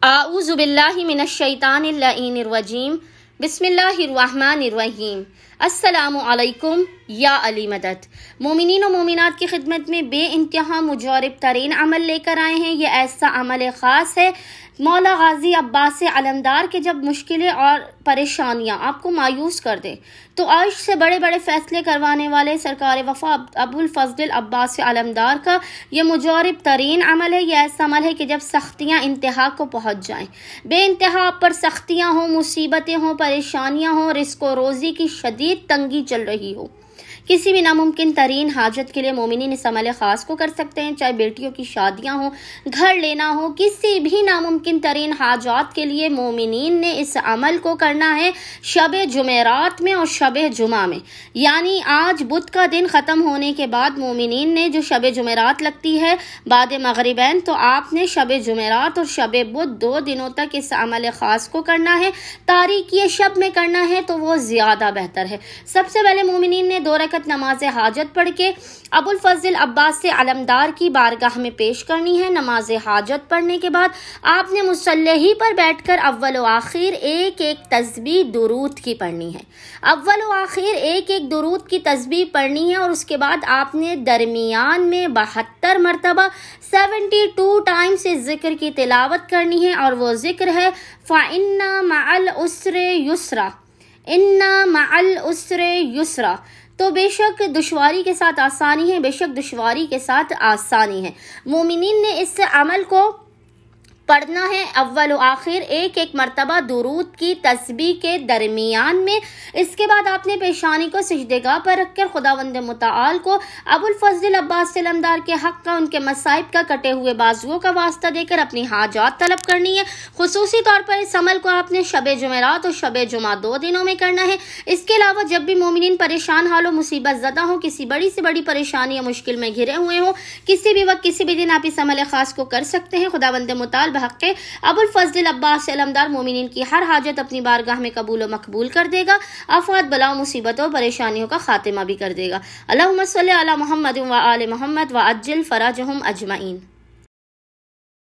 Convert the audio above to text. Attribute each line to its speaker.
Speaker 1: اعوذ باللہ من الشیطان اللعین الرجیم بسم اللہ الرحمن الرحیم۔ السلام علیکم یا علی مدد۔ مومنین و مومنات کی خدمت میں بے انتہا مجرب ترین عمل لے کر آئے ہیں۔ یہ ایسا عمل خاص ہے مولا غازی عباس علمدار کے جب مشکلیں اور پریشانیاں آپ کو مایوس کر دیں تو عرش سے بڑے بڑے فیصلے کروانے والے سرکار وفا ابو الفضل عباس علمدار کا یہ مجرب ترین عمل ہے۔ یہ ایسا عمل ہے کہ جب سختیاں انتہا کو پہنچ جائیں، بے انتہا آپ پر سختیاں ہوں، مصیبتیں ہوں، پریشانیاں ہوں، رزق و روزی کی شدید تنگی چل رہی ہو، کسی بھی ناممکن ترین حاجت کے لیے مومنین اس عمل خاص کو کر سکتے ہیں۔ چاہے بیٹیوں کی شادیاں ہوں، گھر لینا ہو، کسی بھی ناممکن ترین حاجات کے لیے مومنین نے اس عمل کو کرنا ہے شب جمعرات میں اور شب جمعہ میں، یعنی آج بدھ کا دن ختم ہونے کے بعد مومنین نے جو شب جمعرات لگتی ہے بعد مغربین، تو آپ نے شب جمعرات اور شب بدھ 2 دنوں تک اس عمل خاص کو کرنا ہے۔ تاریکی شب میں کرنا ہے تو وہ زیادہ بہتر ہے۔ سب سے پہلے مومنین نے 2 رکعت نماز حاجت پڑھ کے ابو الفضل عباس علمدار کی بارگاہ میں پیش کرنی ہے۔ نماز حاجت پڑھنے کے بعد آپ نے مصلی پر بیٹھ کر اول و آخر ایک تسبیح درود کی پڑھنی ہے۔ اول و آخر ایک درود کی تسبیح پڑھنی ہے اور اس کے بعد آپ نے درمیان میں 72 مرتبہ 72 ٹائمز اس ذکر کی تلاوت کرنی ہے، اور وہ ذکر ہے فَإِنَّ مَعَ الْعُسْرِ يُسْرًا، اِنَّ مَعَ الْعُسْرِ يُسْرًا۔ تو بے شک دشواری کے ساتھ آسانی ہے، بے شک دشواری کے ساتھ آسانی ہے۔ مومنین نے اس عمل کو پڑھنا ہے اول و آخر ایک مرتبہ درود کی تسبیح کے درمیان میں۔ اس کے بعد آپ نے پیشانی کو سجدے گاہ پر رکھ کر خداوند متعال کو ابو الفضل عباس علمدار کے حق کا، ان کے مصائب کا، کٹے ہوئے بازوؤں کا واسطہ دے کر اپنی حاجات طلب کرنی ہے۔ خصوصی طور پر اس عمل کو آپ نے شب جمعرات اور شب جمعہ 2 دنوں میں کرنا ہے۔ اس کے علاوہ جب بھی مومنین پریشان حال و مصیبت زدہ ہوں، کسی بڑی سے بڑی پریشانی یا مشکل میں گھرے ہوئے ہوں، کسی بھی وقت کسی بھی دن آپ اس عمل خاص کو کر سکتے ہیں۔ خداوند متعال بحق ابو الفضل عباس علمدار مومنین کی ہر حاجت اپنی بارگاہ میں قبول و مقبول کر دے گا، آفات، بلاؤں، مصیبتوں، پریشانیوں کا خاتمہ بھی کر دے گا۔ اللہم صلی علی محمد و آل محمد وعجل فرجہم اجمعین۔